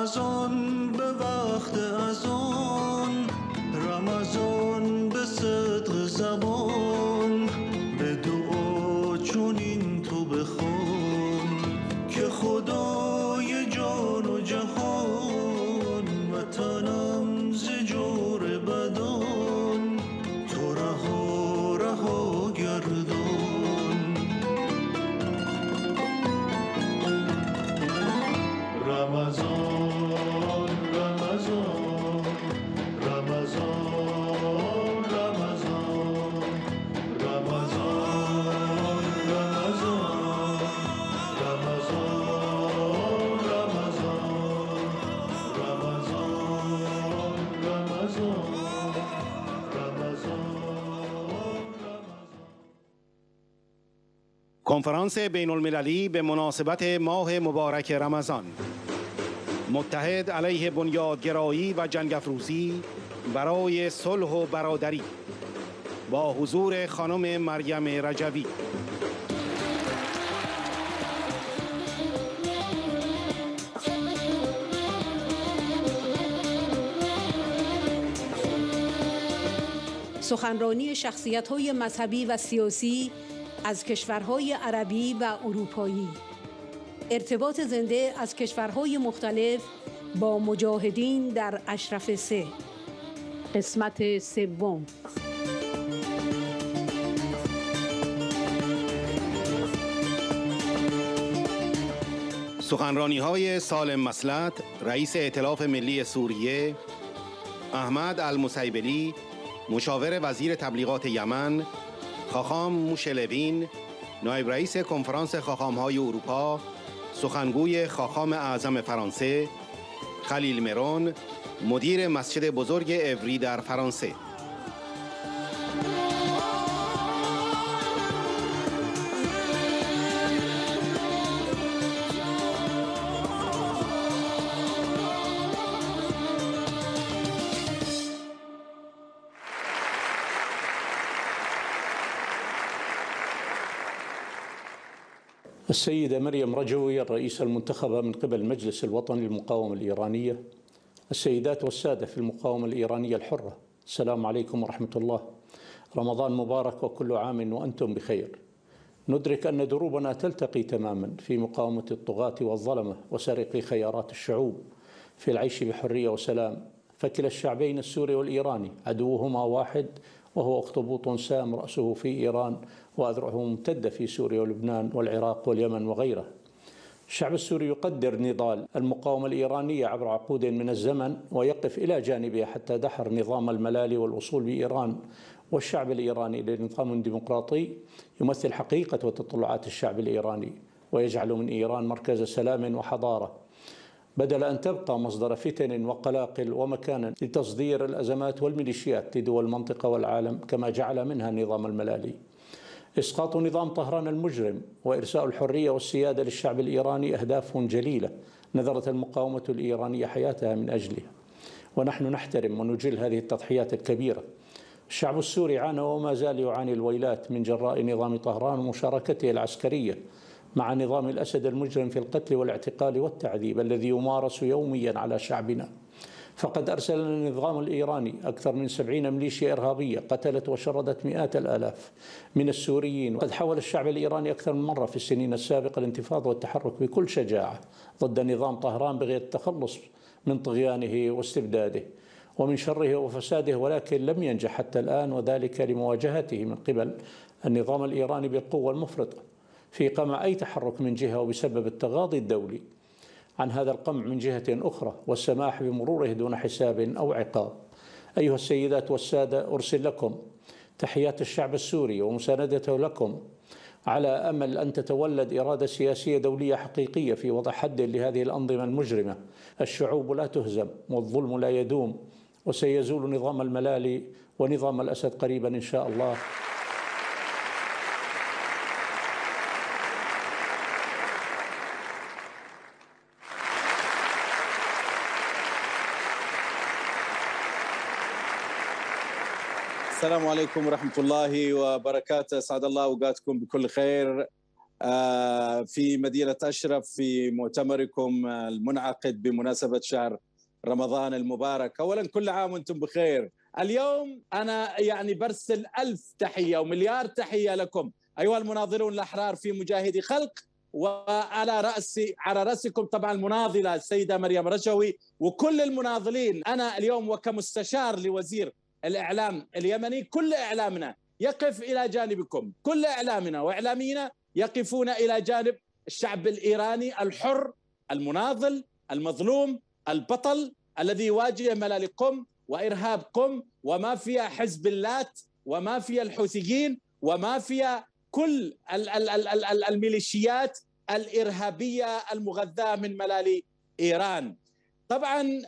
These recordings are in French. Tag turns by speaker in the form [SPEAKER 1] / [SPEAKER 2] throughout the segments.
[SPEAKER 1] رمضان به وقت اذان، رمضان به صدق زبان، به دعا چنین تو بخوان که خدای جان و جهان، وطنم ز جور بدان، تو رها رها گردان. رمضان رمضان رمضان رمضان رمضان رمضان رمضان رمضان رمضان
[SPEAKER 2] کنفرانس بین المللی به مناسبت ماه مبارک رمضان، متحد علیه بنیادگرایی و جنگ افروزی برای صلح و برادری، با حضور خانم مریم رجوی.
[SPEAKER 3] سخنرانی شخصیت‌های مذهبی و سیاسی از کشورهای عربی و اروپایی، ارتباط زنده از کشورهای مختلف با مجاهدین در اشرف 3، قسمت سوم.
[SPEAKER 2] سخنرانی‌های سالم مصلحت، رئیس ائتلاف ملی سوریه، احمد المسیبلی، مشاور وزیر تبلیغات یمن، خاخام موشلوین، نایب رئیس کنفرانس خاخام‌های اروپا، سخنگوی خاخام اعظم فرانسه، خلیل مرون، مدیر مسجد بزرگ اوری در فرانسه.
[SPEAKER 4] السيدة مريم رجوي الرئيسة المنتخبة من قبل المجلس الوطني للمقاومة الإيرانية، السيدات والسادة في المقاومة الإيرانية الحرة، السلام عليكم ورحمة الله. رمضان مبارك وكل عام وأنتم بخير. ندرك أن دروبنا تلتقي تماما في مقاومة الطغاة والظلمة وسرقي خيارات الشعوب في العيش بحرية وسلام، فكلا الشعبين السوري والإيراني عدوهما واحد، وهو أخطبوط سام رأسه في إيران وأذرعه ممتدة في سوريا ولبنان والعراق واليمن وغيره. الشعب السوري يقدر نضال المقاومة الإيرانية عبر عقود من الزمن ويقف إلى جانبها حتى دحر نظام الملالي والوصول بإيران، والشعب الإيراني لنظام ديمقراطي يمثل حقيقة وتطلعات الشعب الإيراني ويجعل من إيران مركز سلام وحضارة، بدل أن تبقى مصدر فتن وقلاقل ومكانا لتصدير الأزمات والميليشيات لدول المنطقة والعالم كما جعل منها نظام الملالي. إسقاط نظام طهران المجرم وإرساء الحرية والسيادة للشعب الإيراني أهداف جليلة نذرت المقاومة الإيرانية حياتها من أجلها، ونحن نحترم ونجل هذه التضحيات الكبيرة. الشعب السوري عانى وما زال يعاني الويلات من جراء نظام طهران ومشاركته العسكرية مع نظام الأسد المجرم في القتل والاعتقال والتعذيب الذي يمارس يوميا على شعبنا. فقد أرسل النظام الإيراني أكثر من 70 ميليشيا إرهابية قتلت وشردت مئات الآلاف من السوريين، وقد حاول الشعب الإيراني أكثر من مرة في السنين السابقة الانتفاضة والتحرك بكل شجاعة ضد نظام طهران بغية التخلص من طغيانه واستبداده ومن شره وفساده، ولكن لم ينجح حتى الآن، وذلك لمواجهته من قبل النظام الإيراني بالقوة المفرطة في قمع أي تحرك من جهة، وبسبب التغاضي الدولي عن هذا القمع من جهة أخرى والسماح بمروره دون حساب أو عقاب. أيها السيدات والسادة، أرسل لكم تحيات الشعب السوري ومساندته لكم على أمل أن تتولد إرادة سياسية دولية حقيقية في وضع حد لهذه الأنظمة المجرمة. الشعوب لا تهزم والظلم لا يدوم، وسيزول نظام الملالي ونظام الأسد قريبا إن شاء الله.
[SPEAKER 5] السلام عليكم ورحمة الله وبركاته، أسعد الله أوقاتكم بكل خير. في مدينة أشرف في مؤتمركم المنعقد بمناسبة شهر رمضان المبارك. أولا كل عام وأنتم بخير. اليوم أنا يعني برسل 1000 تحية ومليار تحية لكم أيها المناضلون الأحرار في مجاهدي خلق، وعلى رأسكم طبعا المناضلة السيدة مريم رجوي وكل المناضلين. أنا اليوم وكمستشار لوزير الإعلام اليمني كل إعلامنا يقف إلى جانبكم، كل إعلامنا وإعلامينا يقفون إلى جانب الشعب الإيراني الحر المناضل المظلوم البطل الذي يواجه ملالي قم وإرهاب قم ومافيا حزب اللات ومافيا الحوثيين ومافيا كل الميليشيات الإرهابية المغذاة من ملالي إيران. طبعا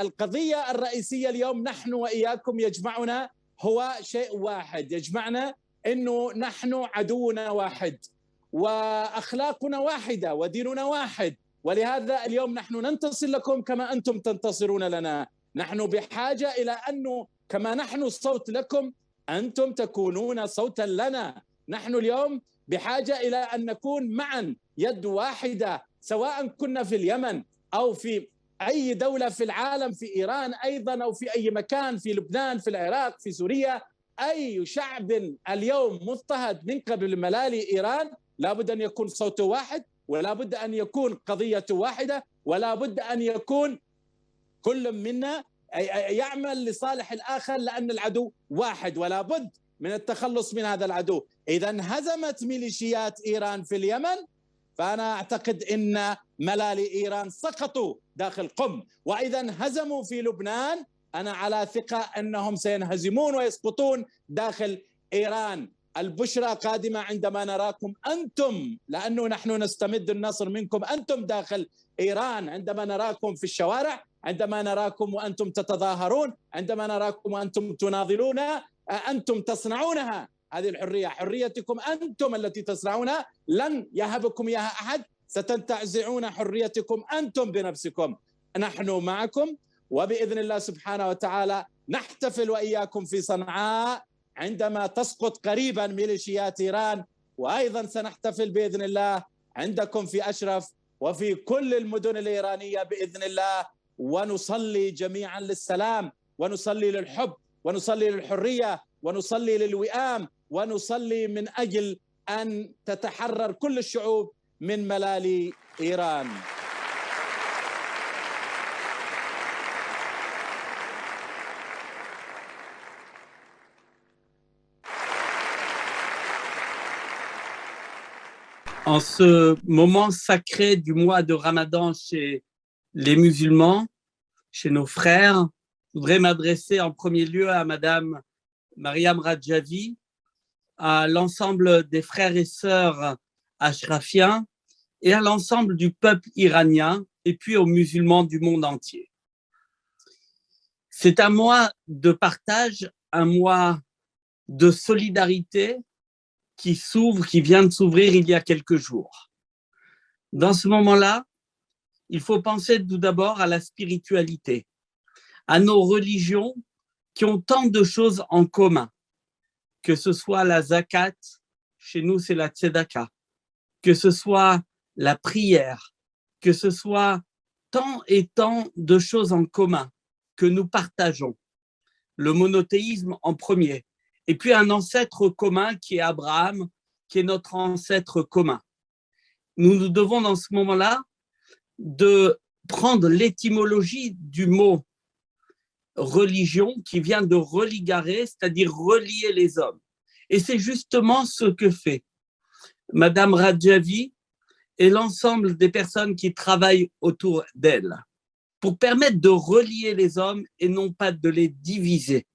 [SPEAKER 5] القضية الرئيسية اليوم نحن وإياكم يجمعنا هو شيء واحد، يجمعنا أنه نحن عدونا واحد وأخلاقنا واحدة وديننا واحد، ولهذا اليوم نحن ننتصر لكم كما أنتم تنتصرون لنا. نحن بحاجة إلى أنه كما نحن صوت لكم أنتم تكونون صوتا لنا. نحن اليوم بحاجة إلى أن نكون معا يد واحدة، سواء كنا في اليمن أو في أي دولة في العالم، في إيران أيضا أو في أي مكان، في لبنان، في العراق، في سوريا. أي شعب اليوم مضطهد من قبل ملالي إيران لابد أن يكون صوته واحد، ولا بد أن يكون قضية واحدة، ولا بد أن يكون كل منا يعمل لصالح الآخر، لأن العدو واحد ولا بد من التخلص من هذا العدو. إذا انهزمت ميليشيات إيران في اليمن، فأنا أعتقد أن ملالي إيران سقطوا داخل قم، وإذا انهزموا في لبنان أنا على ثقة أنهم سينهزمون ويسقطون داخل إيران. البشرى قادمة عندما نراكم أنتم، لأنه نحن نستمد النصر منكم أنتم داخل إيران، عندما نراكم في الشوارع، عندما نراكم وأنتم تتظاهرون، عندما نراكم وأنتم تناضلون. أنتم تصنعونها هذه الحرية، حريتكم أنتم التي تصنعونها، لن يهبكم إياها أحد، ستنتزعون حريتكم أنتم بنفسكم. نحن معكم، وبإذن الله سبحانه وتعالى نحتفل وإياكم في صنعاء عندما تسقط قريبا ميليشيات إيران، وأيضا سنحتفل بإذن الله عندكم في أشرف وفي كل المدن الإيرانية بإذن الله، ونصلي جميعا للسلام، ونصلي للحب، ونصلي للحرية، ونصلي للوئام، ونصلي من أجل أن تتحرر كل الشعوب من ملالي إيران.
[SPEAKER 6] En ce moment sacré du mois de Ramadan chez les musulmans, chez nos frères, je voudrais m'adresser en premier lieu à Madame Mariam Radjavi, à l'ensemble des frères et sœurs ashrafiens et à l'ensemble du peuple iranien et puis aux musulmans du monde entier. C'est un mois de partage, un mois de solidarité qui s'ouvre, qui vient de s'ouvrir il y a quelques jours. Dans ce moment-là, il faut penser tout d'abord à la spiritualité, à nos religions qui ont tant de choses en commun, que ce soit la zakat, chez nous c'est la tzedaka, que ce soit la prière, que ce soit tant et tant de choses en commun que nous partageons. Le monothéisme en premier, et puis un ancêtre commun qui est Abraham, qui est notre ancêtre commun. Nous devons dans ce moment-là de prendre l'étymologie du mot religion qui vient de religare, c'est-à-dire relier les hommes. Et c'est justement ce que fait Madame Radjavi et l'ensemble des personnes qui travaillent autour d'elle pour permettre de relier les hommes et non pas de les diviser.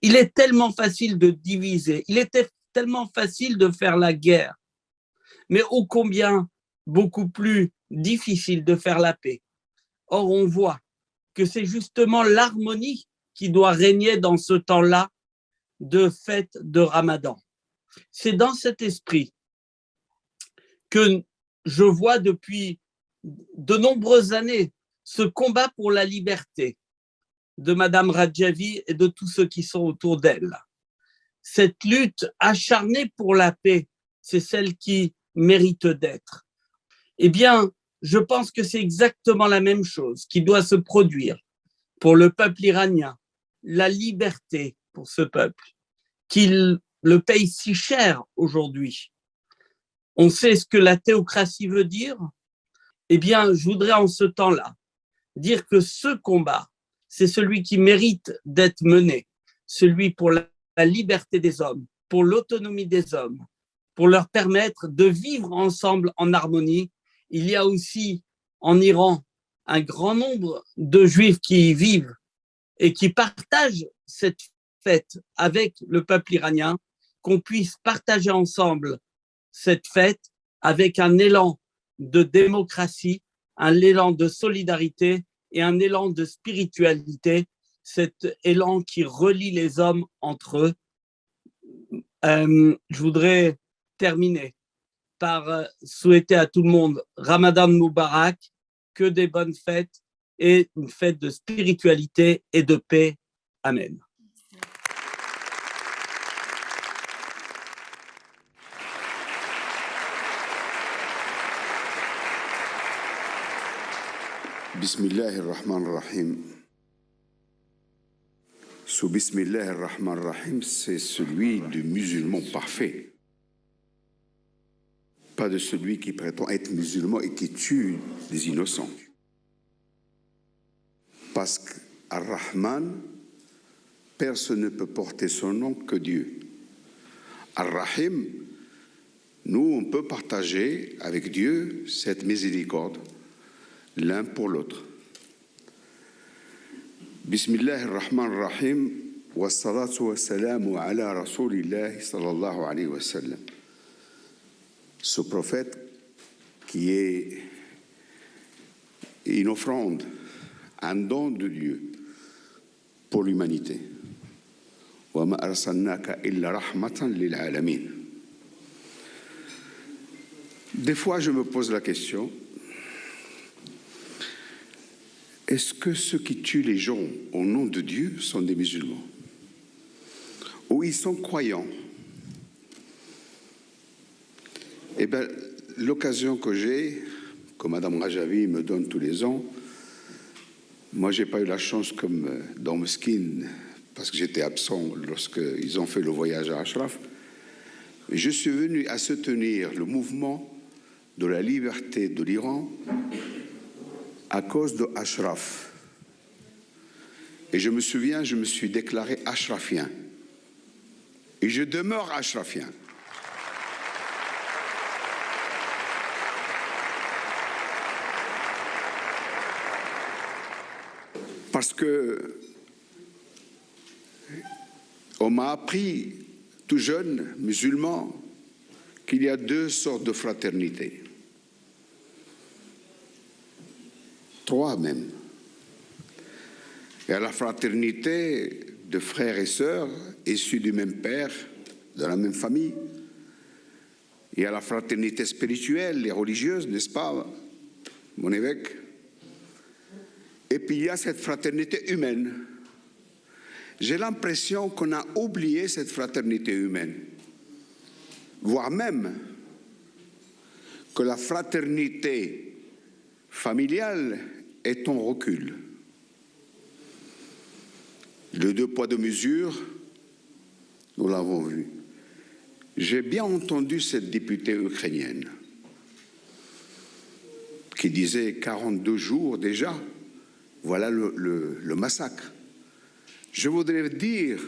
[SPEAKER 6] Il est tellement facile de diviser, il était tellement facile de faire la guerre, mais ô combien beaucoup plus difficile de faire la paix. Or, on voit que c'est justement l'harmonie qui doit régner dans ce temps-là de fête de Ramadan. C'est dans cet esprit que je vois depuis de nombreuses années ce combat pour la liberté de Madame Radjavi et de tous ceux qui sont autour d'elle. Cette lutte acharnée pour la paix, c'est celle qui mérite d'être. Eh bien, je pense que c'est exactement la même chose qui doit se produire pour le peuple iranien, la liberté pour ce peuple, qu'il le paye si cher aujourd'hui. On sait ce que la théocratie veut dire. Eh bien, je voudrais en ce temps-là dire que ce combat, c'est celui qui mérite d'être mené, celui pour la liberté des hommes, pour l'autonomie des hommes, pour leur permettre de vivre ensemble en harmonie. Il y a aussi en Iran un grand nombre de Juifs qui y vivent et qui partagent cette fête avec le peuple iranien, qu'on puisse partager ensemble cette fête avec un élan de démocratie, un élan de solidarité et un élan de spiritualité, cet élan qui relie les hommes entre eux. Je voudrais terminer par souhaiter à tout le monde Ramadan Moubarak, que des bonnes fêtes et une fête de spiritualité et de paix. Amen.
[SPEAKER 7] Bismillah ar-Rahman ar-Rahim. Ce Bismillah ar-Rahman ar-Rahim, c'est celui du musulman parfait. Pas de celui qui prétend être musulman et qui tue des innocents. Parce qu'Ar-Rahman, personne ne peut porter son nom que Dieu. Ar-Rahim, nous, on peut partager avec Dieu cette miséricorde, l'un pour l'autre. Bismillah ar-Rahman ar-Rahim, wa salatu wa salamu ala Rasulillah sallallahu alayhi wa sallam. Ce prophète qui est une offrande, un don de Dieu pour l'humanité. Wa ma arsalnaka illa rahmatan lil alamin. Des fois, je me pose la question, est-ce que ceux qui tuent les gens au nom de Dieu sont des musulmans? Ou ils sont croyants? Eh bien, l'occasion que j'ai, que Mme Rajavi me donne tous les ans, moi, je n'ai pas eu la chance comme dans Meskin, parce que j'étais absent lorsqu'ils ont fait le voyage à Ashraf. Je suis venu à soutenir le mouvement de la liberté de l'Iran à cause de Ashraf. Et je me souviens, je me suis déclaré ashrafien. Et je demeure ashrafien. Parce que on m'a appris, tout jeune, musulman, qu'il y a deux sortes de fraternité. Trois même. Il y a la fraternité de frères et sœurs issus du même père, de la même famille. Il y a la fraternité spirituelle et religieuse, n'est-ce pas, mon évêque? Et puis il y a cette fraternité humaine. J'ai l'impression qu'on a oublié cette fraternité humaine, voire même que la fraternité familiale est en recul. Le deux poids deux mesures, nous l'avons vu. J'ai bien entendu cette députée ukrainienne qui disait 42 jours déjà, voilà le massacre. Je voudrais dire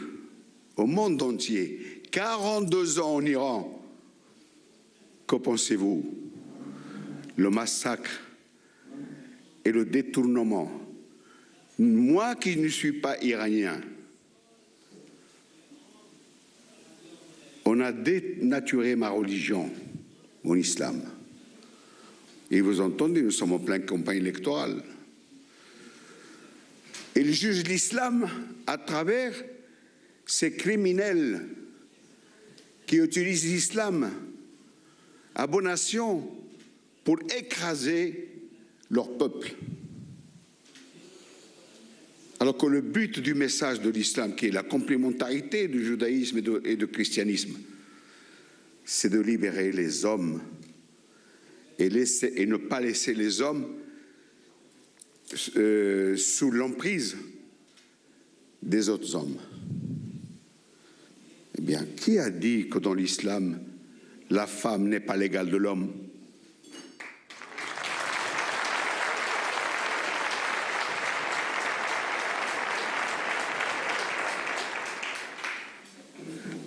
[SPEAKER 7] au monde entier, 42 ans en Iran, que pensez-vous? Le massacre et le détournement. Moi qui ne suis pas iranien, on a dénaturé ma religion, mon islam. Et vous entendez, nous sommes en pleine campagne électorale. Il juge l'islam à travers ces criminels qui utilisent l'islam à bon escient pour écraser leur peuple. Alors que le but du message de l'islam, qui est la complémentarité du judaïsme et du christianisme, c'est de libérer les hommes et ne pas laisser les hommes sous l'emprise des autres hommes. Eh bien, qui a dit que dans l'islam, la femme n'est pas l'égale de l'homme?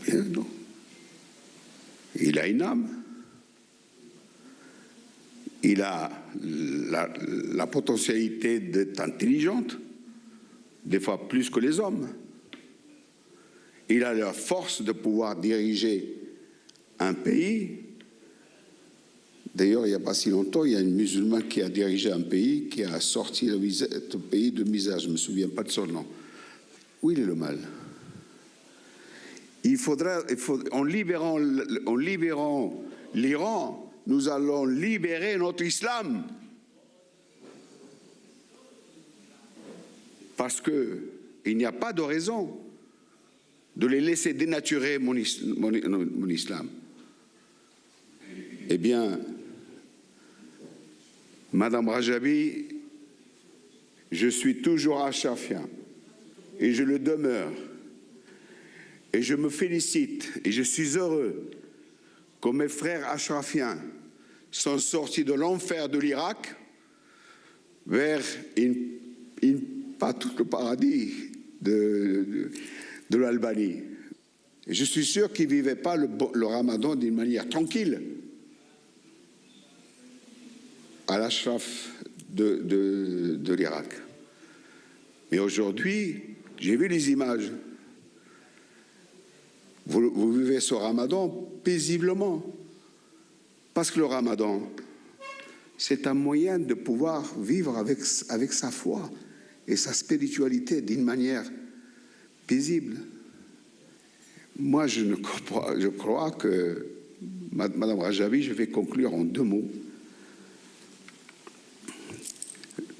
[SPEAKER 7] Bien, non. Il a une âme. Il a la potentialité d'être intelligente, des fois plus que les hommes. Il a la force de pouvoir diriger un pays. D'ailleurs, il n'y a pas si longtemps, il y a un musulman qui a dirigé un pays, qui a sorti le pays de misère. Je ne me souviens pas de son nom. Où il est le mal? En libérant l'Iran, nous allons libérer notre islam. Parce qu'il n'y a pas de raison de les laisser dénaturer mon islam. Eh bien, Madame Rajabi, je suis toujours achrafien et je le demeure. Et je me félicite et je suis heureux que mes frères ashrafiens sont sortis de l'enfer de l'Irak vers pas tout le paradis de l'Albanie. Je suis sûr qu'ils ne vivaient pas le ramadan d'une manière tranquille à l'ashraf de l'Irak. Mais aujourd'hui, j'ai vu les images. Vous vivez ce ramadan paisiblement. Parce que le ramadan, c'est un moyen de pouvoir vivre avec sa foi et sa spiritualité d'une manière paisible. Moi, je crois que, Madame Rajabi, je vais conclure en 2 mots.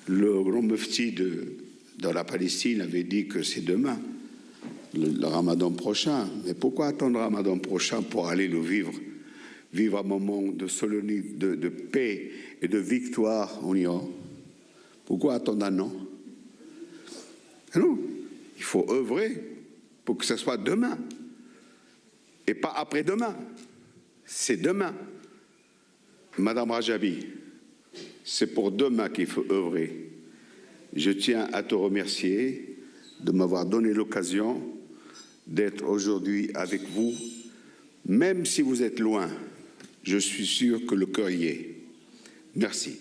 [SPEAKER 7] Le grand mufti de la Palestine avait dit que c'est demain, le ramadan prochain. Mais pourquoi attendre le ramadan prochain pour aller le vivre un moment de solennité, de paix et de victoire en Iran? Pourquoi attendre un an? Non, il faut œuvrer pour que ce soit demain et pas après-demain. C'est demain. Madame Rajabi, c'est pour demain qu'il faut œuvrer. Je tiens à te remercier de m'avoir donné l'occasion d'être aujourd'hui avec vous. Même si vous êtes loin, je suis sûr que le cœur y est. Merci.